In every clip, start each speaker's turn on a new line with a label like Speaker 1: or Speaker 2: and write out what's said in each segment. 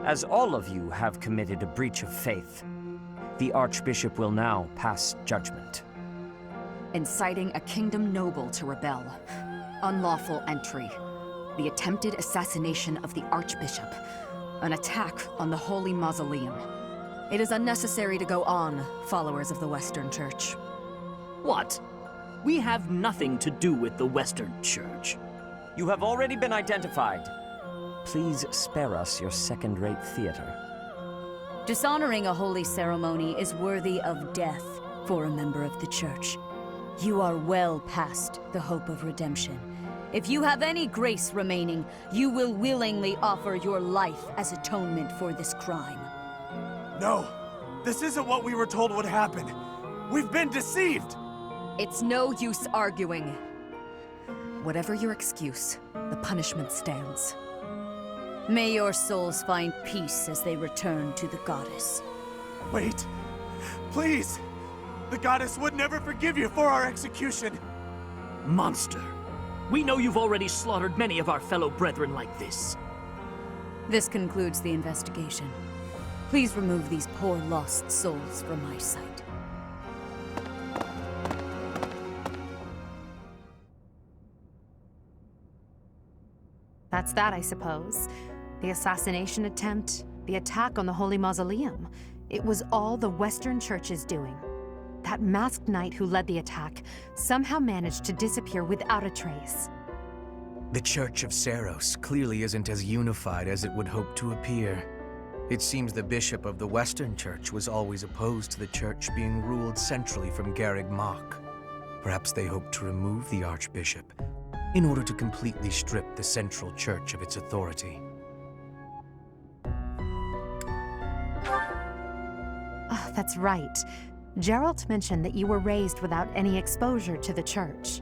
Speaker 1: As all of you have committed a breach of faith, the Archbishop will now pass judgment.
Speaker 2: Inciting a kingdom noble to rebel. Unlawful entry. The attempted assassination of the Archbishop. An attack on the Holy Mausoleum. It is unnecessary to go on, followers of the Western Church.
Speaker 3: What? We have nothing to do with the Western Church.
Speaker 1: You have already been identified. Please spare us your second-rate theater.
Speaker 4: Dishonoring a holy ceremony is worthy of death for a member of the Church. You are well past the hope of redemption. If you have any grace remaining, you will willingly offer your life as atonement for this crime.
Speaker 5: No! This isn't what we were told would happen! We've been deceived!
Speaker 2: It's no use arguing. Whatever your excuse, the punishment stands.
Speaker 4: May your souls find peace as they return to the goddess.
Speaker 5: Wait! Please! The goddess would never forgive you for our execution!
Speaker 3: Monster! We know you've already slaughtered many of our fellow brethren like this.
Speaker 4: This concludes the investigation. Please remove these poor lost souls from my sight.
Speaker 6: That's that, I suppose. The assassination attempt, the attack on the Holy Mausoleum. It was all the Western Church's doing. That masked knight who led the attack somehow managed to disappear without a trace.
Speaker 7: The Church of Seiros clearly isn't as unified as it would hope to appear. It seems the bishop of the Western Church was always opposed to the Church being ruled centrally from Garreg Mach. Perhaps they hoped to remove the Archbishop in order to completely strip the Central Church of its authority.
Speaker 6: Oh, that's right. Jeralt mentioned that you were raised without any exposure to the Church.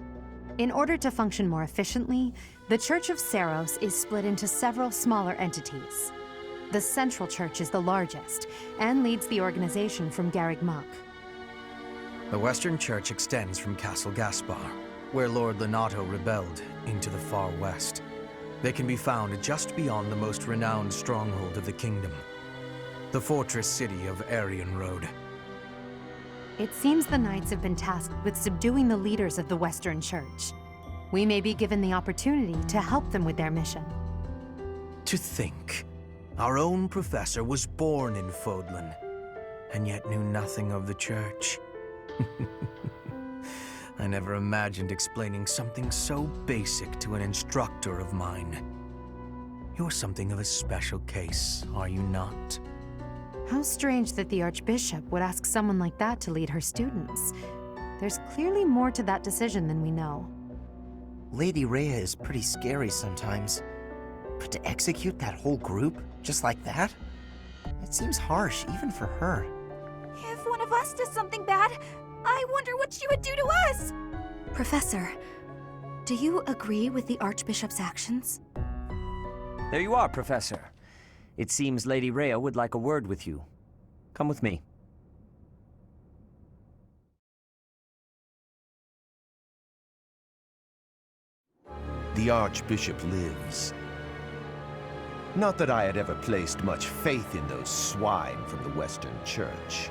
Speaker 6: In order to function more efficiently, the Church of Seiros is split into several smaller entities. The Central Church is the largest, and leads the organization from Garreg Mach.
Speaker 7: The Western Church extends from Castle Gaspar, where Lord Lenato rebelled, into the far west. They can be found just beyond the most renowned stronghold of the kingdom, the fortress city of Arian Road.
Speaker 6: It seems the Knights have been tasked with subduing the leaders of the Western Church. We may be given the opportunity to help them with their mission.
Speaker 7: To think, our own professor was born in Fodlan, and yet knew nothing of the Church. I never imagined explaining something so basic to an instructor of mine. You're something of a special case, are you not?
Speaker 6: How strange that the Archbishop would ask someone like that to lead her students. There's clearly more to that decision than we know.
Speaker 8: Lady Rhea is pretty scary sometimes. But to execute that whole group, just like that? It seems harsh, even for her.
Speaker 9: If one of us does something bad, I wonder what she would do to us!
Speaker 2: Professor, do you agree with the Archbishop's actions?
Speaker 1: There you are, Professor. It seems Lady Rhea would like a word with you. Come with me.
Speaker 10: The Archbishop lives. Not that I had ever placed much faith in those swine from the Western Church.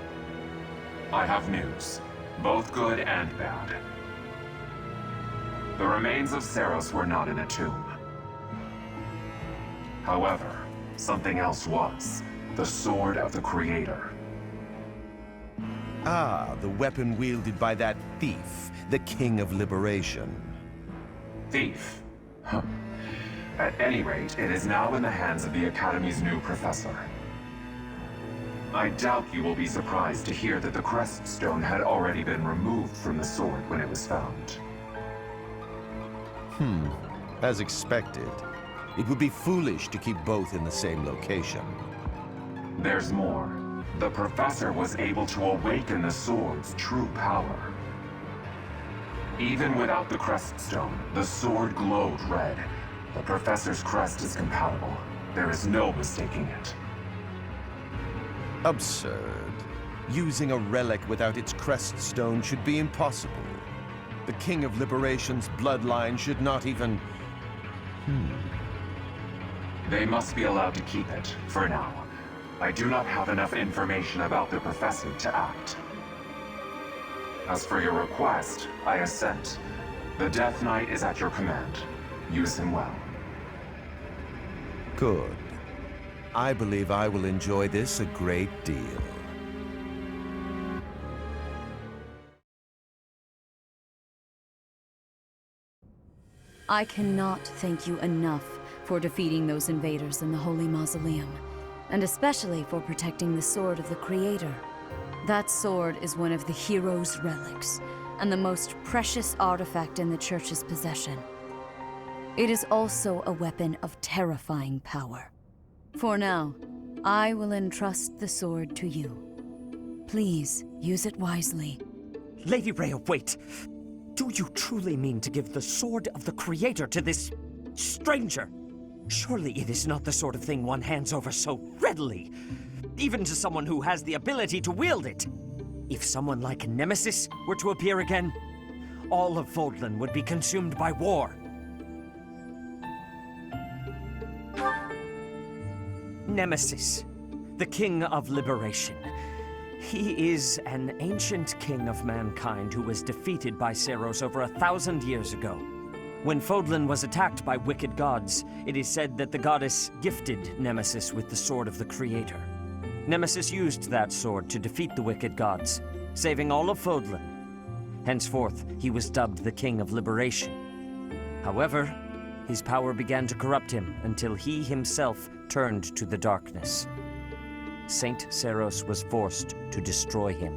Speaker 11: I have news, both good and bad. The remains of Seiros were not in a tomb. However, something else was. The Sword of the Creator.
Speaker 10: Ah, the weapon wielded by that thief, the King of Liberation.
Speaker 11: Thief? Huh. At any rate, it is now in the hands of the Academy's new professor. I doubt you will be surprised to hear that the crest stone had already been removed from the sword when it was found.
Speaker 10: As expected. It would be foolish to keep both in the same location.
Speaker 11: There's more. The professor was able to awaken the sword's true power. Even without the crest stone, the sword glowed red. The professor's crest is compatible. There is no mistaking it.
Speaker 10: Absurd. Using a relic without its crest stone should be impossible. The King of Liberation's bloodline should not even...
Speaker 11: They must be allowed to keep it, for now. I do not have enough information about the Professor to act. As for your request, I assent. The Death Knight is at your command. Use him well.
Speaker 10: Good. I believe I will enjoy this a great deal.
Speaker 4: I cannot thank you enough for defeating those invaders in the Holy Mausoleum, and especially for protecting the Sword of the Creator. That sword is one of the hero's relics, and the most precious artifact in the Church's possession. It is also a weapon of terrifying power. For now, I will entrust the sword to you. Please, use it wisely.
Speaker 1: Lady Rhea, wait! Do you truly mean to give the Sword of the Creator to this stranger? Surely it is not the sort of thing one hands over so readily, even to someone who has the ability to wield it. If someone like Nemesis were to appear again, all of Fodlan would be consumed by war. Nemesis, the King of Liberation. He is an ancient king of mankind who was defeated by Seiros over 1,000 years ago. When Fodlan was attacked by wicked gods, it is said that the goddess gifted Nemesis with the Sword of the Creator. Nemesis used that sword to defeat the wicked gods, saving all of Fodlan. Henceforth, he was dubbed the King of Liberation. However, his power began to corrupt him until he himself turned to the darkness. Saint Seiros was forced to destroy him.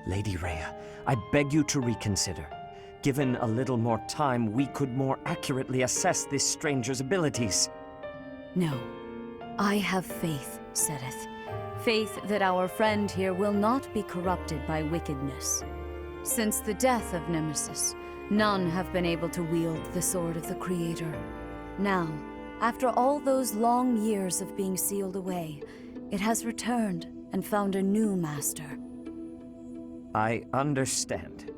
Speaker 1: Lady Rhea, I beg you to reconsider. Given a little more time, we could more accurately assess this stranger's abilities.
Speaker 4: No. I have faith, Seteth. Faith that our friend here will not be corrupted by wickedness. Since the death of Nemesis, none have been able to wield the Sword of the Creator. Now, after all those long years of being sealed away, it has returned and found a new master.
Speaker 1: I understand.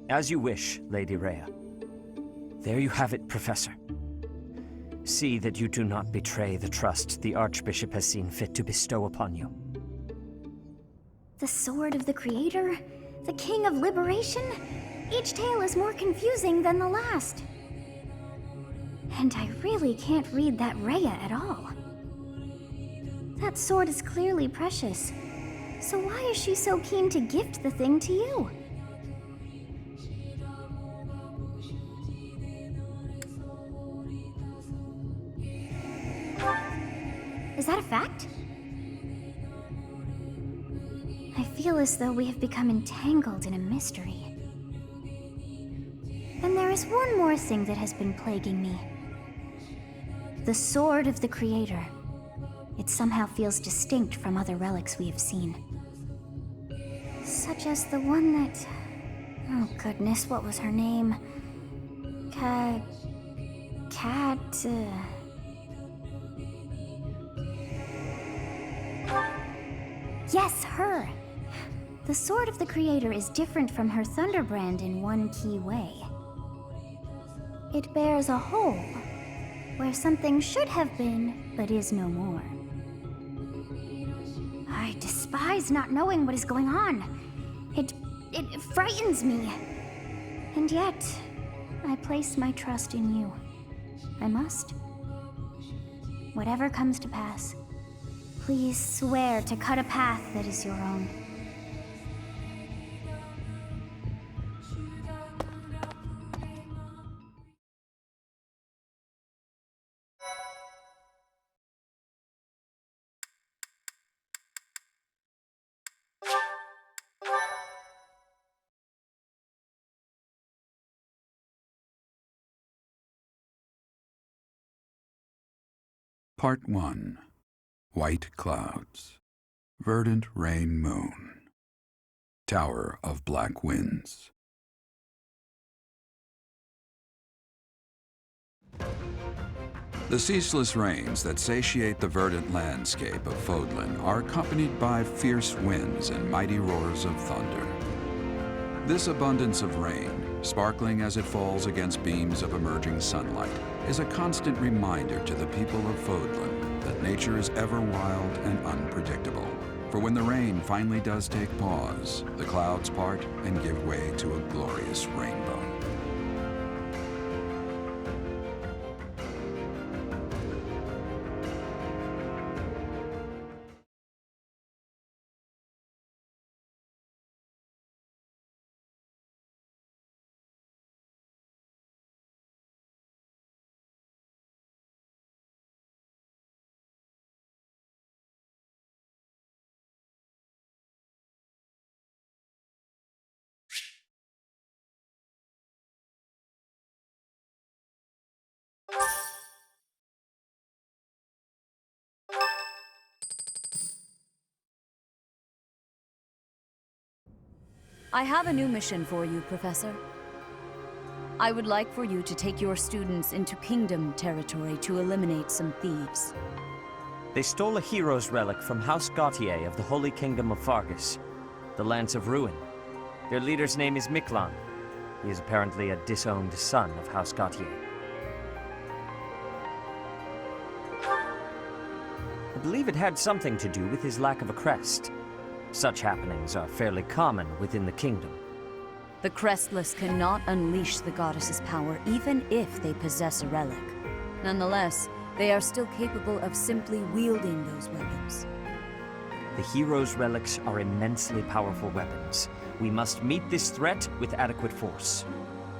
Speaker 1: As you wish, Lady Rhea. There you have it, Professor. See that you do not betray the trust the Archbishop has seen fit to bestow upon you.
Speaker 9: The Sword of the Creator? The King of Liberation? Each tale is more confusing than the last. And I really can't read that Rhea at all. That sword is clearly precious. So why is she so keen to gift the thing to you? Is that a fact? I feel as though we have become entangled in a mystery. And there is one more thing that has been plaguing me. The Sword of the Creator. It somehow feels distinct from other relics we have seen. Such as the one that... Oh goodness, what was her name? Yes, her! The Sword of the Creator is different from her Thunderbrand in one key way. It bears a hole, where something should have been, but is no more. I despise not knowing what is going on. It frightens me. And yet, I place my trust in you. I must. Whatever comes to pass, please swear to cut a path that is your own.
Speaker 12: Part 1. White Clouds. Verdant Rain Moon. Tower of Black Winds. The ceaseless rains that satiate the verdant landscape of Fodlan are accompanied by fierce winds and mighty roars of thunder. This abundance of rain, sparkling as it falls against beams of emerging sunlight, is a constant reminder to the people of Fodlan that nature is ever wild and unpredictable. For when the rain finally does take pause, the clouds part and give way to a glorious rainbow.
Speaker 4: I have a new mission for you, Professor. I would like for you to take your students into Kingdom territory to eliminate some thieves.
Speaker 1: They stole a hero's relic from House Gautier of the Holy Kingdom of Fargus, the Lance of Ruin. Their leader's name is Miklan. He is apparently a disowned son of House Gautier. I believe it had something to do with his lack of a crest. Such happenings are fairly common within the kingdom.
Speaker 4: The Crestless cannot unleash the goddess's power even if they possess a relic. Nonetheless, they are still capable of simply wielding those weapons.
Speaker 1: The hero's relics are immensely powerful weapons. We must meet this threat with adequate force.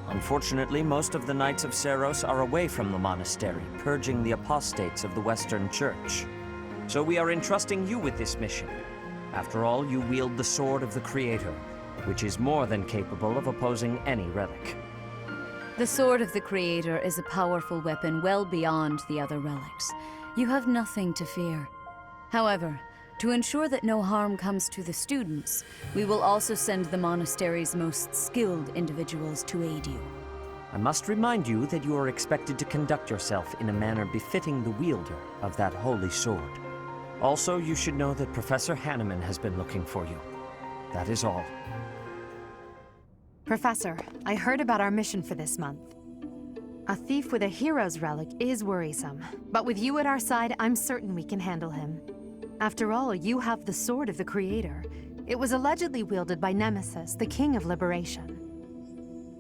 Speaker 1: Unfortunately, most of the Knights of Seiros are away from the monastery, purging the apostates of the Western Church. So we are entrusting you with this mission. After all, you wield the Sword of the Creator, which is more than capable of opposing any relic.
Speaker 4: The Sword of the Creator is a powerful weapon well beyond the other relics. You have nothing to fear. However, to ensure that no harm comes to the students, we will also send the monastery's most skilled individuals to aid you.
Speaker 1: I must remind you that you are expected to conduct yourself in a manner befitting the wielder of that holy sword. Also, you should know that Professor Hanneman has been looking for you. That is all.
Speaker 6: Professor, I heard about our mission for this month. A thief with a hero's relic is worrisome, but with you at our side, I'm certain we can handle him. After all, you have the Sword of the Creator. It was allegedly wielded by Nemesis, the King of Liberation.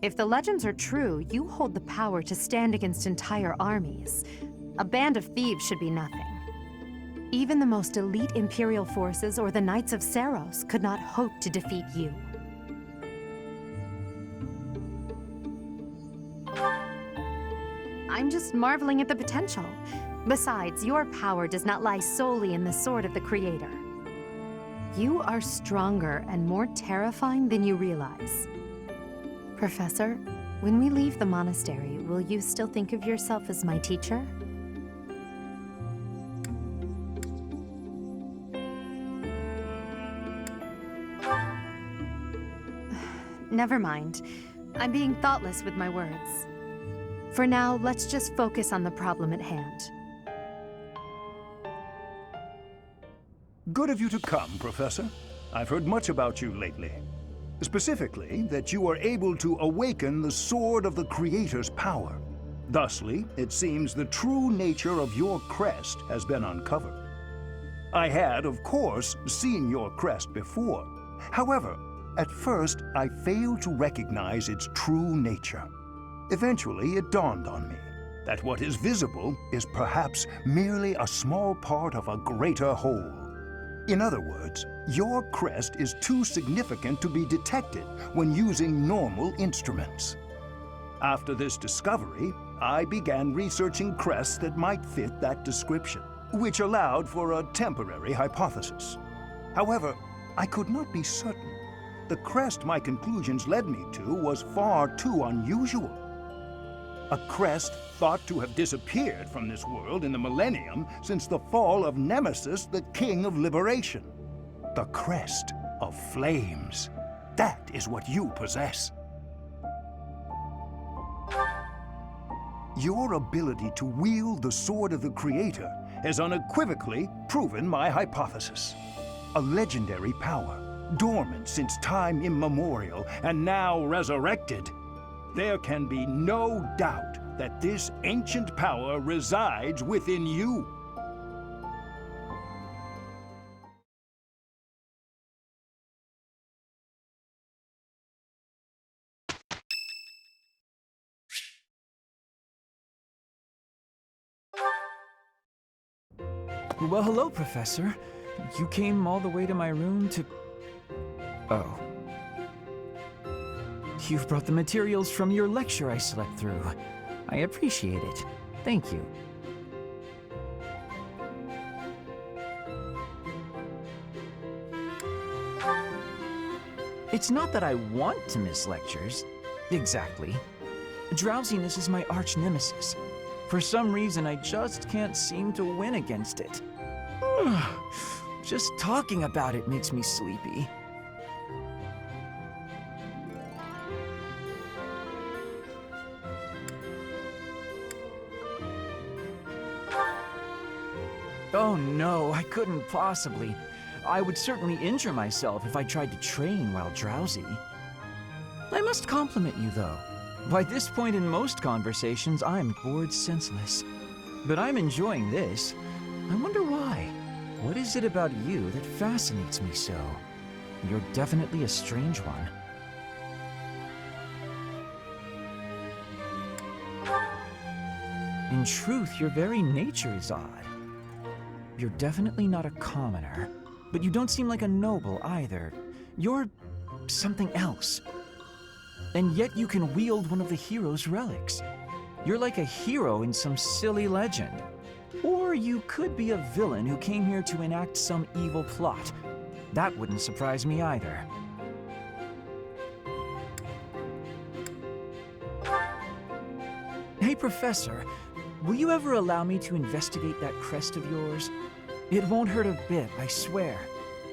Speaker 6: If the legends are true, you hold the power to stand against entire armies. A band of thieves should be nothing. Even the most elite Imperial forces or the Knights of Seiros could not hope to defeat you. I'm just marveling at the potential. Besides, your power does not lie solely in the Sword of the Creator. You are stronger and more terrifying than you realize. Professor, when we leave the monastery, will you still think of yourself as my teacher? Never mind. I'm being thoughtless with my words. For now, let's just focus on the problem at hand.
Speaker 13: Good of you to come, Professor. I've heard much about you lately. Specifically, that you are able to awaken the Sword of the Creator's power. Thusly, it seems the true nature of your crest has been uncovered. I had, of course, seen your crest before. However, at first, I failed to recognize its true nature. Eventually, it dawned on me that what is visible is perhaps merely a small part of a greater whole. In other words, your crest is too significant to be detected when using normal instruments. After this discovery, I began researching crests that might fit that description, which allowed for a temporary hypothesis. However, I could not be certain. The crest my conclusions led me to was far too unusual. A crest thought to have disappeared from this world in the millennium since the fall of Nemesis, the King of Liberation. The crest of flames. That is what you possess. Your ability to wield the Sword of the Creator has unequivocally proven my hypothesis. A legendary power, dormant since time immemorial, and now resurrected. There can be no doubt that this ancient power resides within you.
Speaker 14: Well, hello, Professor. You came all the way to my room to... Oh. You've brought the materials from your lecture I slept through. I appreciate it. Thank you. It's not that I want to miss lectures. Exactly. Drowsiness is my arch nemesis. For some reason, I just can't seem to win against it. Just talking about it makes me sleepy. Oh no, I couldn't possibly. I would certainly injure myself if I tried to train while drowsy. I must compliment you, though. By this point in most conversations, I'm bored senseless. But I'm enjoying this. I wonder why. What is it about you that fascinates me so? You're definitely a strange one. In truth, your very nature is odd. You're definitely not a commoner, but you don't seem like a noble either. You're something else. And yet you can wield one of the hero's relics. You're like a hero in some silly legend. Or you could be a villain who came here to enact some evil plot. That wouldn't surprise me either. Hey, Professor, will you ever allow me to investigate that crest of yours? It won't hurt a bit, I swear.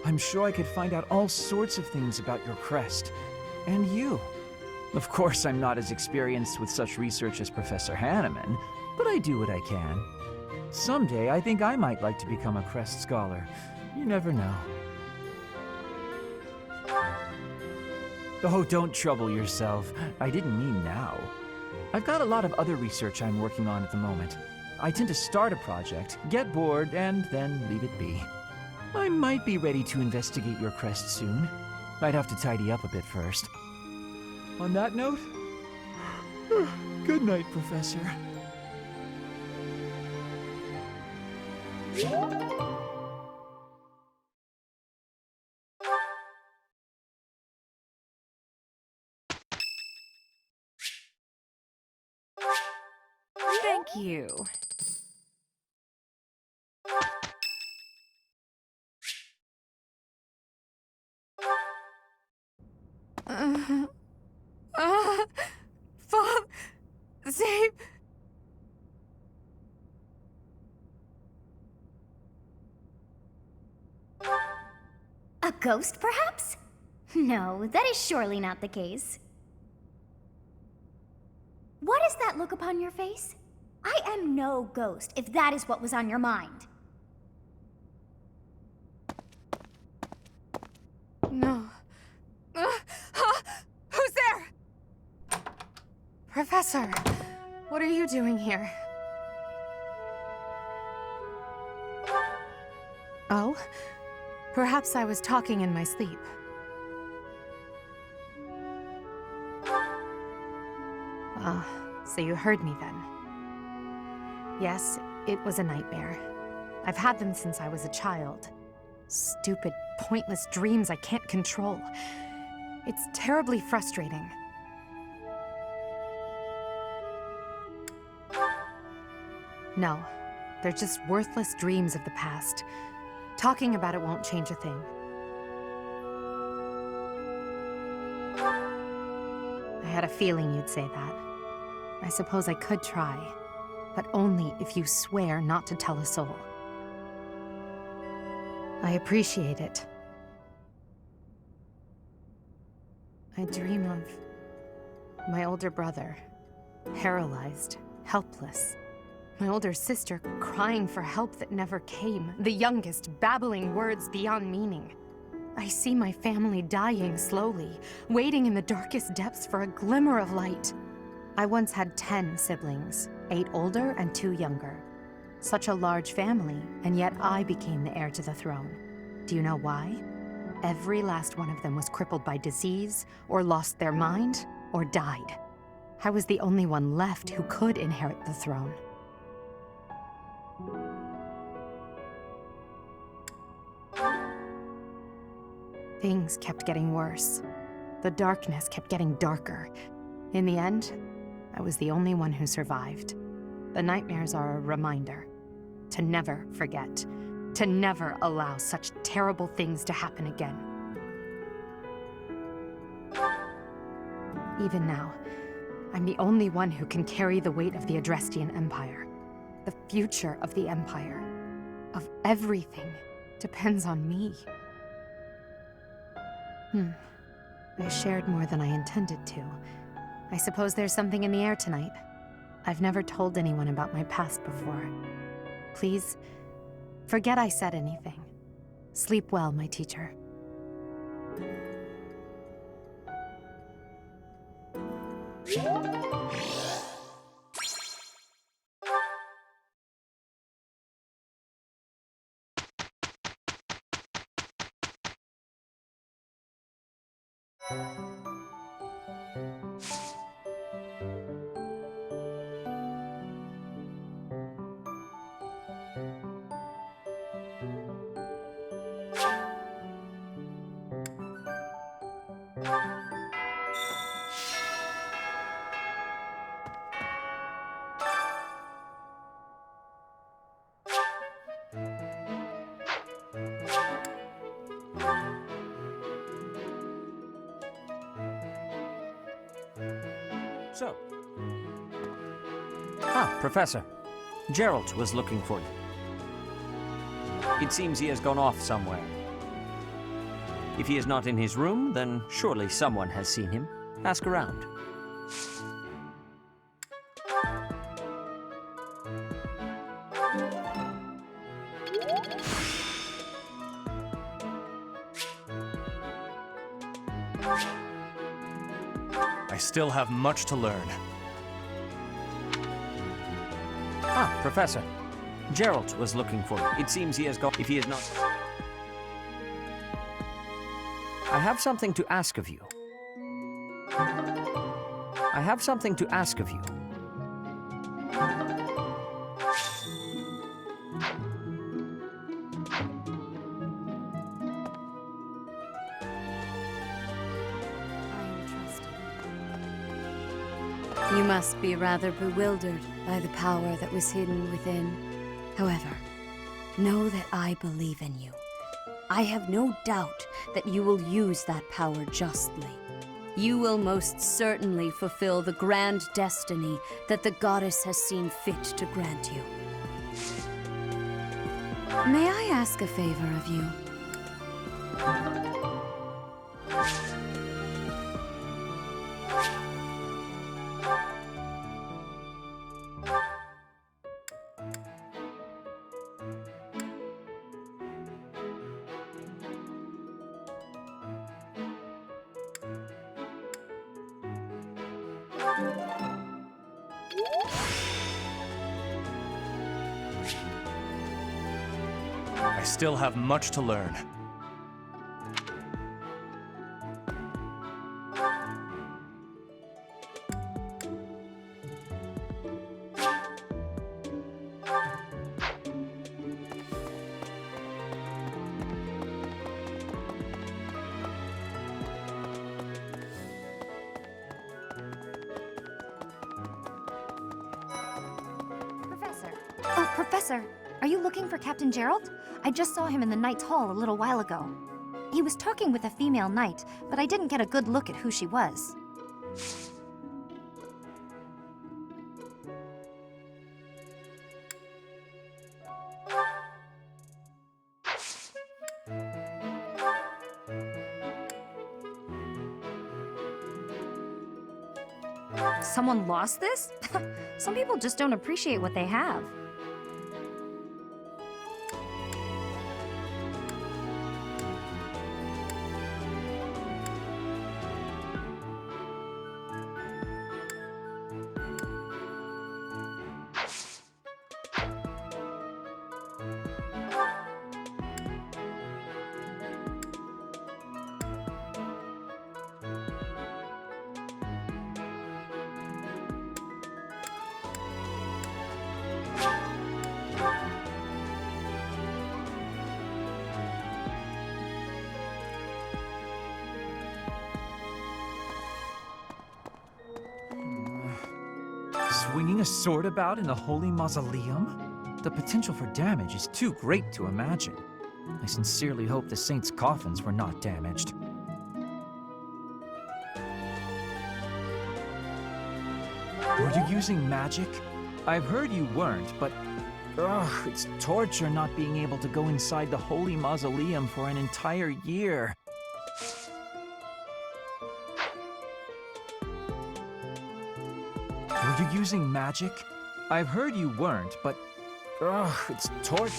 Speaker 14: I'm sure I could find out all sorts of things about your crest. And you. Of course, I'm not as experienced with such research as Professor Hanneman, but I do what I can. Someday, I think I might like to become a crest scholar. You never know. Oh, don't trouble yourself. I didn't mean now. I've got a lot of other research I'm working on at the moment. I tend to start a project, get bored, and then leave it be. I might be ready to investigate your crest soon. I'd have to tidy up a bit first. On that note, good night, Professor.
Speaker 2: Thank you.
Speaker 6: Bob, save.
Speaker 9: A ghost, perhaps? No, that is surely not the case. What is that look upon your face? I am no ghost, if that is what was on your mind.
Speaker 6: No. Who's there? Professor, what are you doing here? Oh? Perhaps I was talking in my sleep. Ah, so you heard me then. Yes, it was a nightmare. I've had them since I was a child. Stupid, pointless dreams I can't control. It's terribly frustrating. No, they're just worthless dreams of the past. Talking about it won't change a thing. I had a feeling you'd say that. I suppose I could try, but only if you swear not to tell a soul. I appreciate it. I dream of my older brother, paralyzed, helpless. My older sister crying for help that never came. The youngest babbling words beyond meaning. I see my family dying slowly, waiting in the darkest depths for a glimmer of light. I once had 10 siblings, 8 older and 2 younger. Such a large family, and yet I became the heir to the throne. Do you know why? Every last one of them was crippled by disease, or lost their mind, or died. I was the only one left who could inherit the throne. Things kept getting worse. The darkness kept getting darker. In the end, I was the only one who survived. The nightmares are a reminder to never forget, to never allow such terrible things to happen again. Even now, I'm the only one who can carry the weight of the Adrestian Empire. The future of the Empire, of everything, depends on me. I shared more than I intended to. I suppose there's something in the air tonight. I've never told anyone about my past before. Please, forget I said anything. Sleep well, my teacher.
Speaker 1: So. Professor. Jeralt was looking for you. It seems he has gone off somewhere. If he is not in his room, then surely someone has seen him. Ask around.
Speaker 5: I still have much to learn.
Speaker 1: Professor. Jeralt was looking for you. It seems he has gone. If he is not... I have something to ask of you. I have something to ask of you.
Speaker 4: You must be rather bewildered by the power that was hidden within. However, know that I believe in you. I have no doubt that you will use that power justly. You will most certainly fulfill the grand destiny that the goddess has seen fit to grant you. May I ask a favor of you?
Speaker 5: I still have much to learn.
Speaker 9: Professor, are you looking for Captain Jeralt? I just saw him in the Knight's Hall a little while ago. He was talking with a female knight, but I didn't get a good look at who she was. Someone lost this? Some people just don't appreciate what they have.
Speaker 14: Swinging a sword about in the holy mausoleum? The potential for damage is too great to imagine. I sincerely hope the saints' coffins were not damaged. Were you using magic? I've heard you weren't, but it's torture not being able to go inside the holy mausoleum for an entire year. Were you using magic? I've heard you weren't, but it's torture.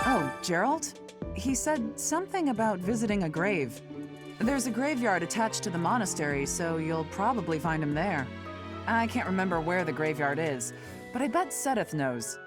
Speaker 15: Oh, Jeralt? He said something about visiting a grave. There's a graveyard attached to the monastery, so you'll probably find him there. I can't remember where the graveyard is, but I bet Seteth knows.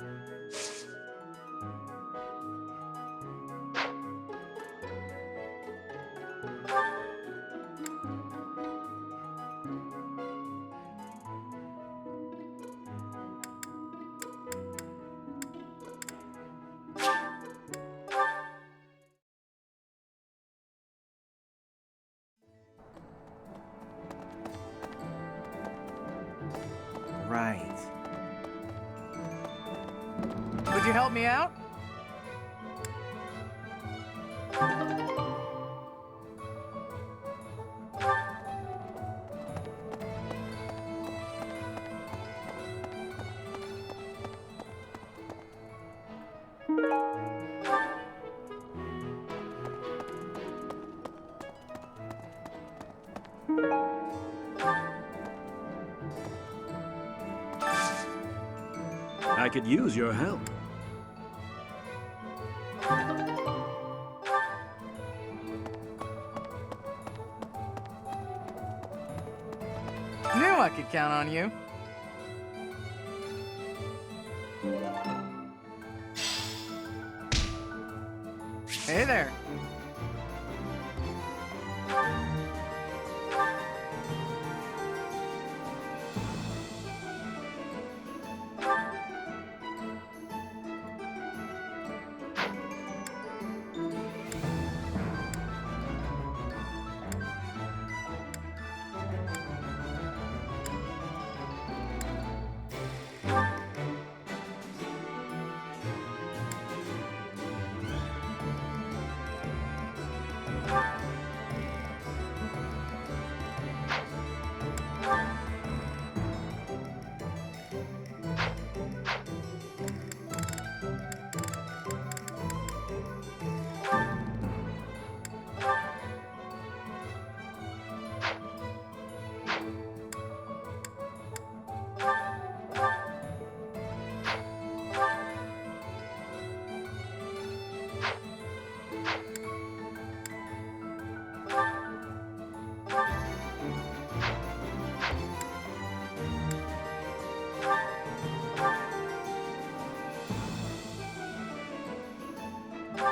Speaker 5: Right. Would you help me out?
Speaker 3: I could use your help.
Speaker 5: Knew I could count on you. Hey there.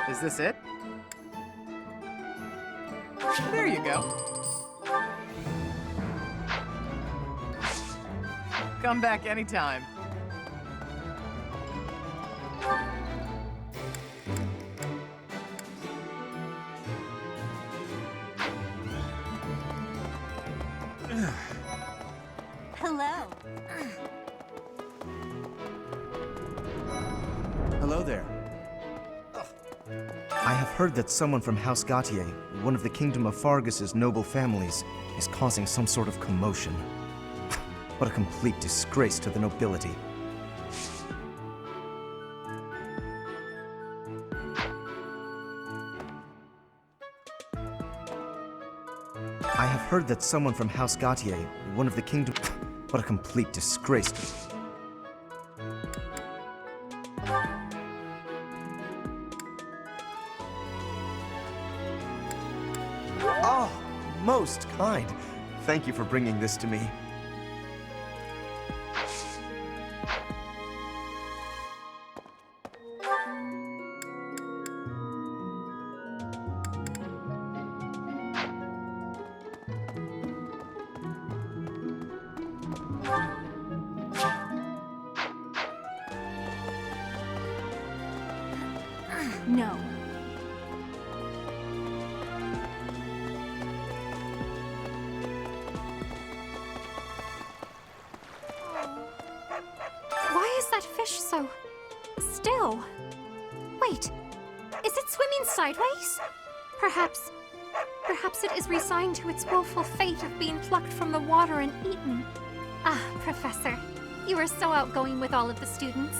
Speaker 5: Is this it? There you go. Come back anytime.
Speaker 16: Hello.
Speaker 5: Hello there.
Speaker 8: I have heard that someone from House Gautier, one of the Kingdom of Fargus's noble families, is causing some sort of commotion. What a complete disgrace to the nobility. I have heard that someone from House Gautier, one of the Kingdom... What a complete disgrace. most kind. Thank you for bringing this to me.
Speaker 9: No.
Speaker 16: Why is that fish so still? Wait, is it swimming sideways? Perhaps it is resigned to its woeful fate of being plucked from the water and eaten. Ah, Professor, you are so outgoing with all of the students.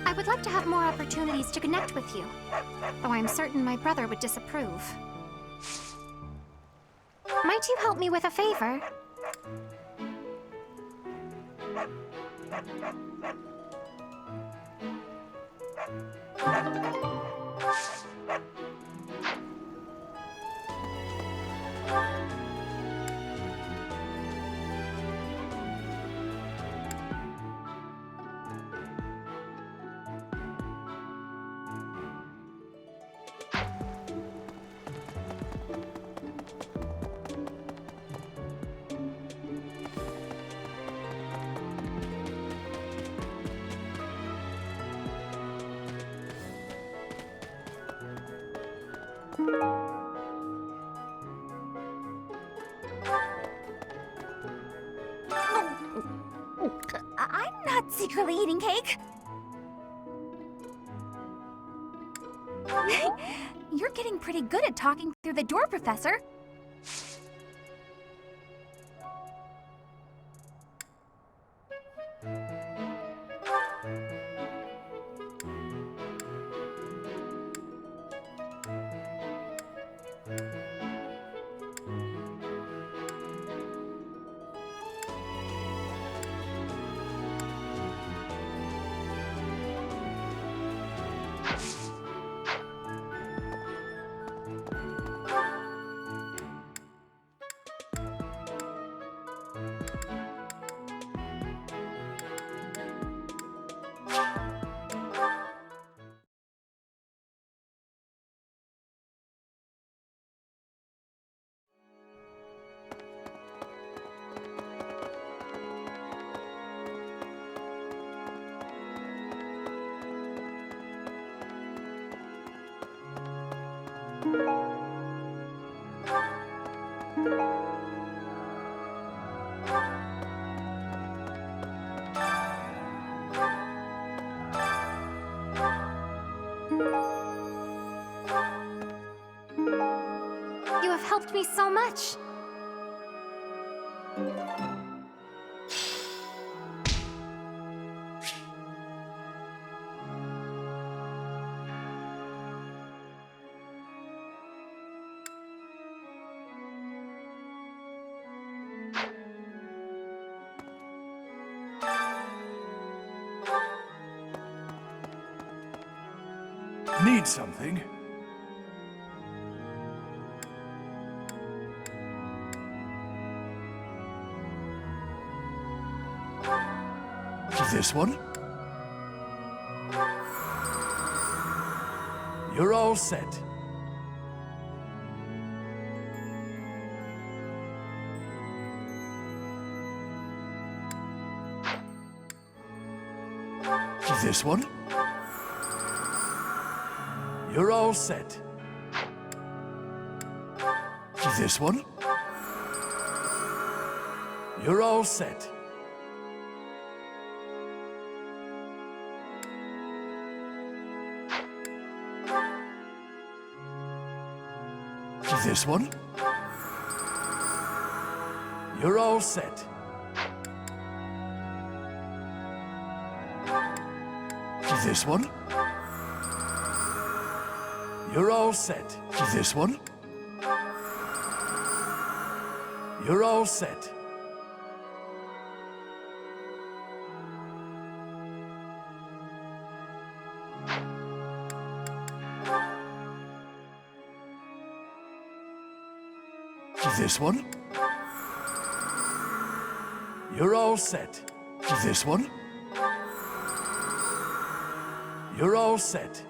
Speaker 16: I would like to have more opportunities to connect with you, though I'm certain my brother would disapprove. Might you help me with a favor?
Speaker 9: I'm not secretly eating cake. You're getting pretty good at talking through the door, Professor.
Speaker 16: You have helped me so much.
Speaker 13: Need something? This one? You're all set. This one? You're all set. This one? You're all set. This one? You're all set. This one? You're all set. This one? You're all set. This one? You're all set. This one? You're all set.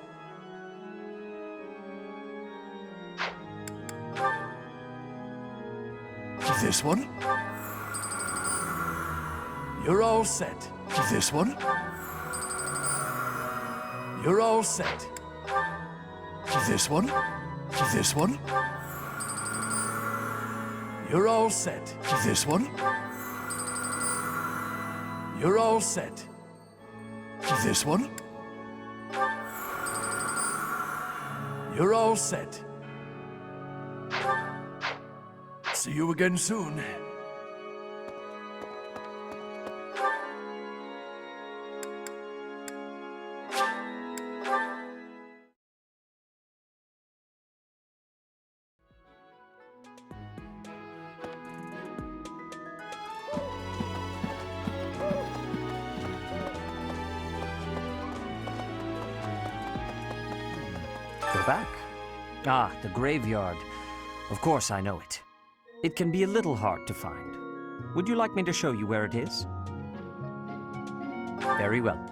Speaker 13: This one? You're all set. This one? You're all set. This one? This one? You're all set. This one? You're all set. This one? You're all set. See you again soon.
Speaker 1: Go back. Ah, the graveyard. Of course I know it. It can be a little hard to find. Would you like me to show you where it is? Very well.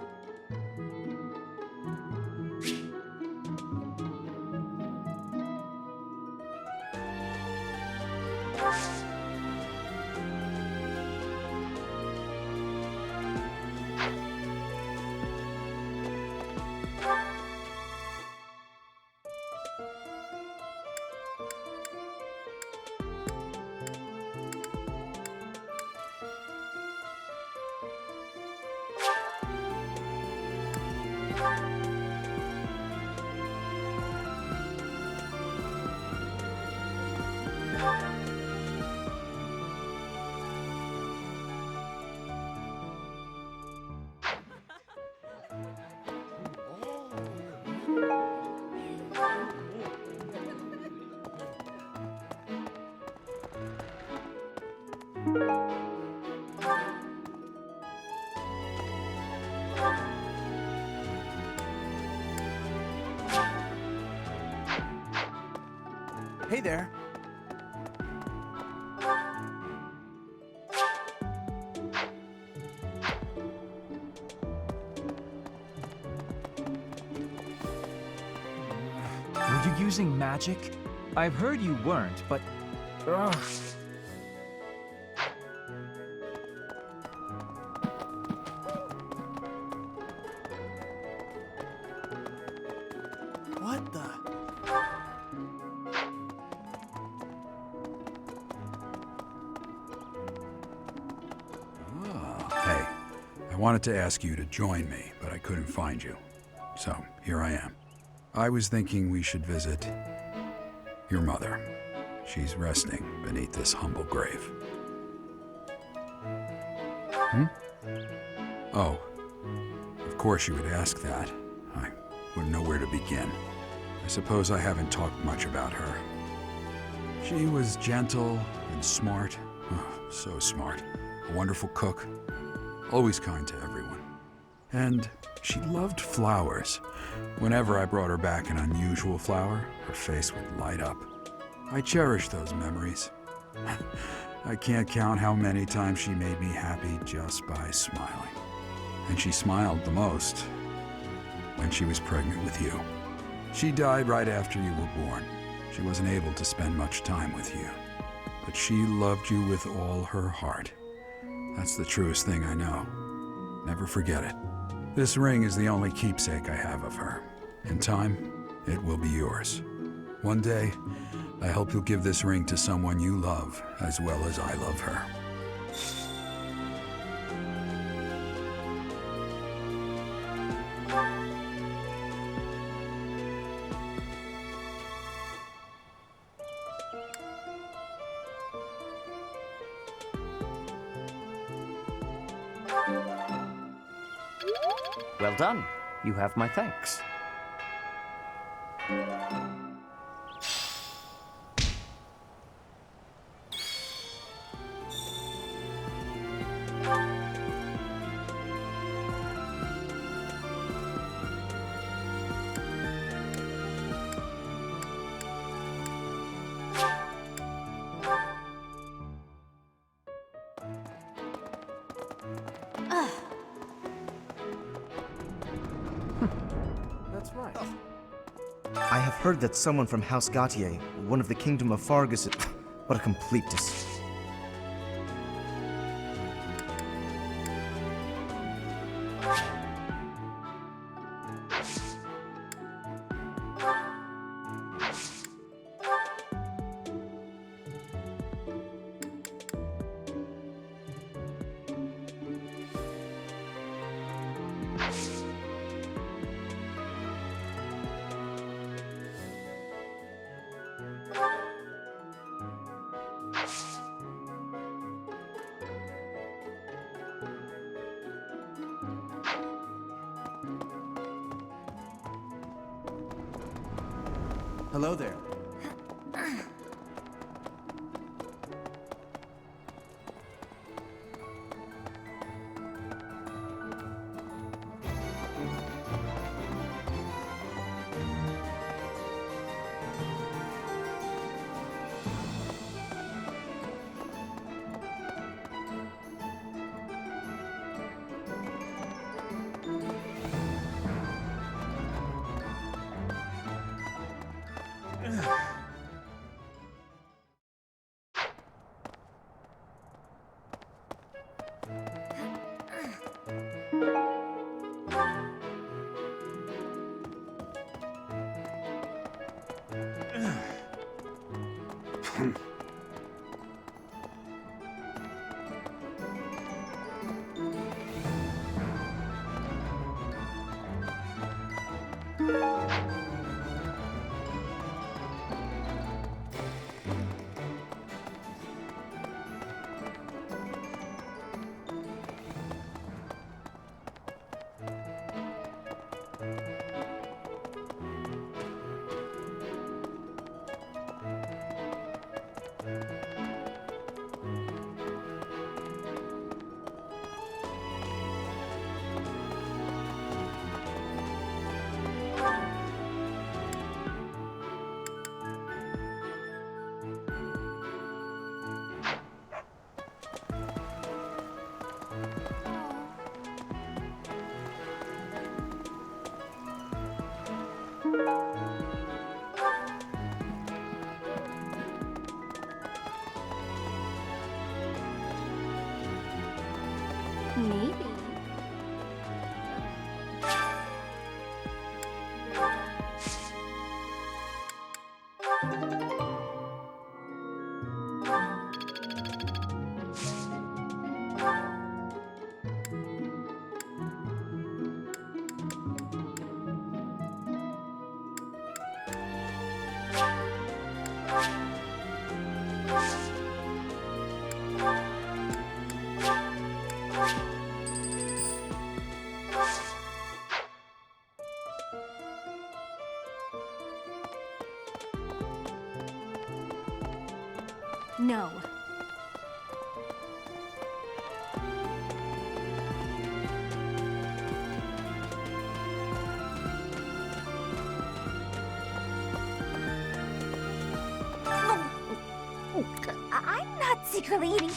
Speaker 7: Hey there.
Speaker 14: Were you using magic? I've heard you weren't, but... Ugh.
Speaker 5: What the?
Speaker 12: Hey, I wanted to ask you to join me, but I couldn't find you. So, here I am. I was thinking we should visit your mother. She's resting beneath this humble grave. Oh, of course you would ask that. I wouldn't know where to begin. I suppose I haven't talked much about her. She was gentle and smart. Oh, so smart. A wonderful cook. Always kind to everyone. And she loved flowers. Whenever I brought her back an unusual flower, her face would light up. I cherish those memories. I can't count how many times she made me happy just by smiling. And she smiled the most when she was pregnant with you. She died right after you were born. She wasn't able to spend much time with you. But she loved you with all her heart. That's the truest thing I know. Never forget it. This ring is the only keepsake I have of her. In time, it will be yours. One day, I hope you'll give this ring to someone you love as well as I love her.
Speaker 1: Well done. You have my thanks.
Speaker 8: have heard that someone from House Gautier, one of the Kingdom of Fargus... What a complete
Speaker 5: Hello there.
Speaker 9: Maybe. No. I'm not secretly eating.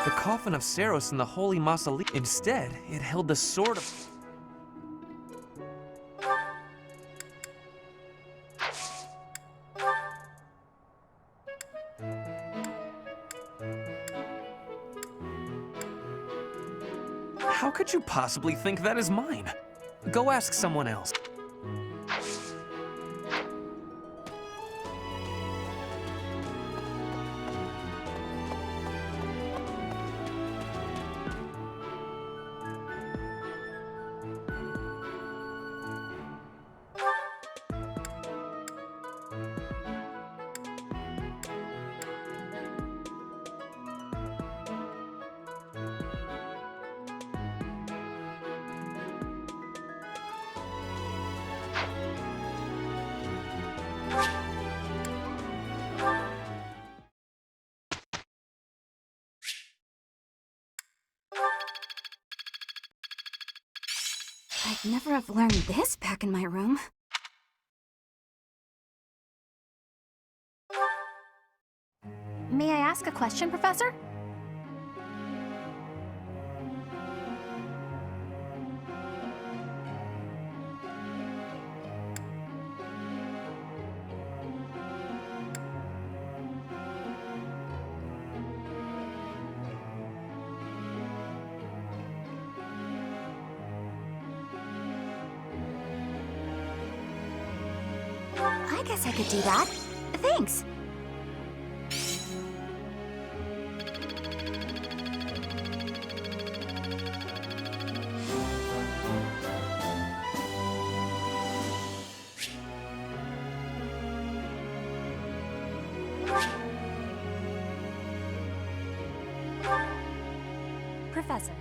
Speaker 17: The coffin of Saros in the holy mausoleum. Instead, it held the sword of... How could you possibly think that is mine? Go ask someone else.
Speaker 9: I'd never have learned this back in my room. May I ask a question, Professor? I guess I could do that. Thanks. Professor.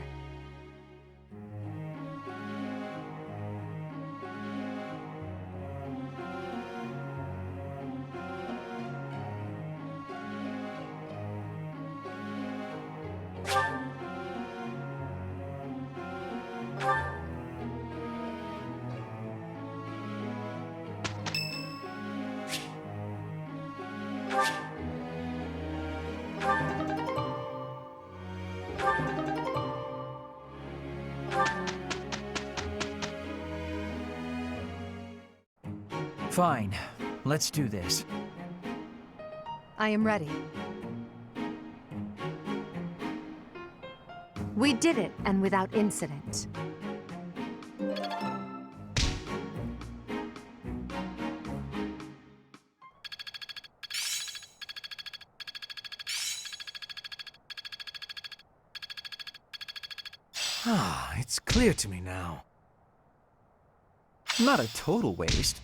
Speaker 14: Fine. Let's do this.
Speaker 6: I am ready. We did it, and without incident.
Speaker 7: Ah, it's clear to me now.
Speaker 14: Not a total waste.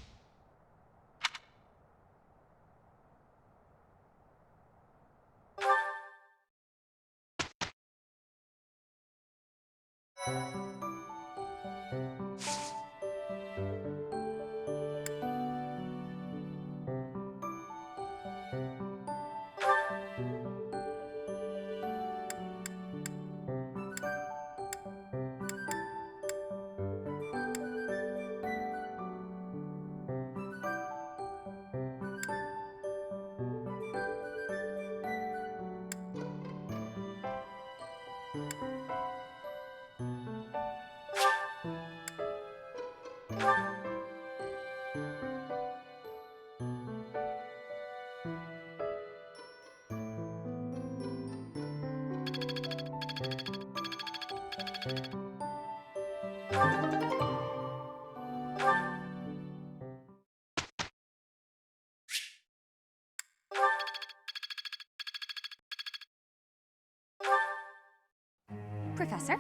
Speaker 9: Professor?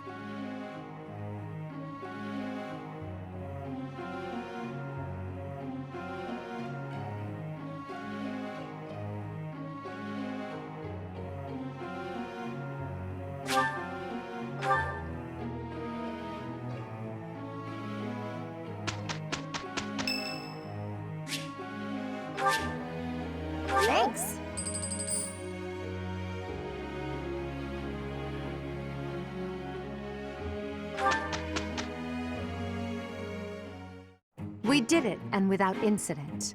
Speaker 9: Thanks.
Speaker 6: We did it, and without incident.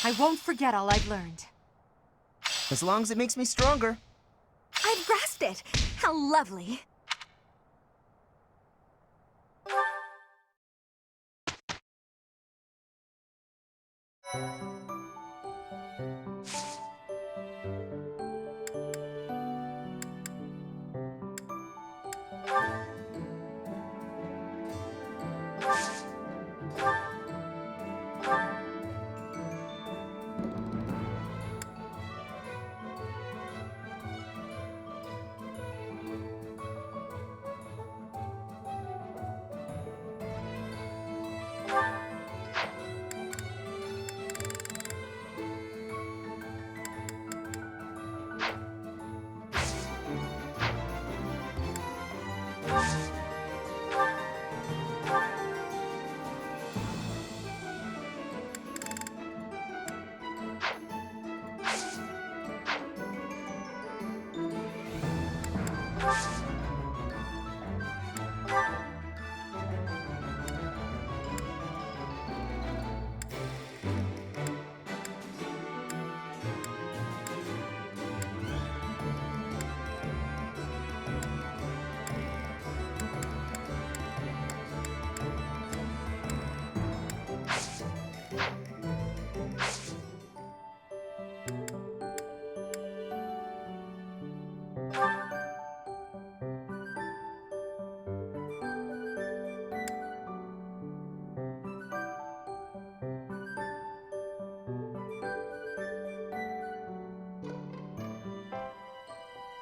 Speaker 6: I won't forget all I've learned.
Speaker 8: As long as it makes me stronger.
Speaker 9: I've grasped it! How lovely!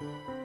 Speaker 9: Huh?